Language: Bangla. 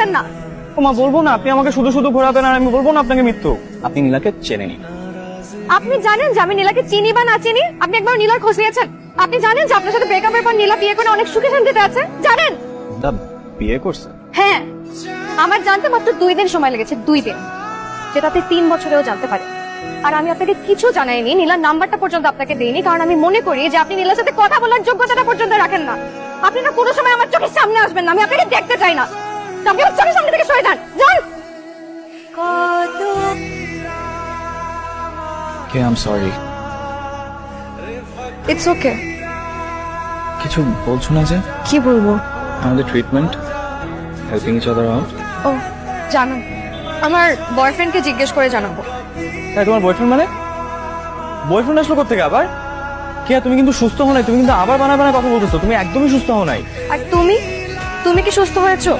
বলবেন না। মা বলবো না, আপনি আমাকে শুধু শুধু ঘোরাবেন আর আমি বলবো না আপনাকে মিথ্যু। আপনি নীলাকে চেনে নিন। আপনি জানেন যে আমি নীলাকে চিনি বা না চিনি? আপনি একবার নীলার খোঁজ নিয়েছেন? আপনি জানেন যে আপনার সাথে ব্রেকআপের পর নীলা বিয়ে করে অনেক সুখে শান্তিতে আছে? জানেন? বিয়ে করছে? হ্যাঁ, আমার জানতে মাত্র 2 দিন সময় লেগেছে, 2 দিন, যেটাতে 3 বছরেও জানতে পারে। আর আমি আপনাকে কিছু জানাইনি, নীলার নাম্বারটা পর্যন্ত আপনাকে দেইনি, কারণ আমি মনে করি যে আপনি নীলার সাথে কথা বলার যোগ্যতাটা পর্যন্ত রাখেন না। আপনি না কোনো সময় আমার চোখের সামনে আসবেন না, আমি আপনাকে দেখতে চাই না। তো আপনি আমার চোখের সামনে থেকে সরে যান, যান। Okay, I'm sorry. It's okay. কিছু বলছো না যে? কি বলবো? আমাদের treatment, helping each other out. ও জানো, আমার বয়ফ্রেন্ডকে জিজ্ঞেস করে জানাবো। তাই তোমার বয়ফ্রেন্ড মানে? বয়ফ্রেন্ড আসলো কোত্থেকে আবার? কে, তুমি কিন্তু সুস্থ হও নাই, তুমি কিন্তু আবার বানায় বানায় কথা বলতেছো, তুমি একদমই সুস্থ হও নাই। আর তুমি কি সুস্থ হয়েছো?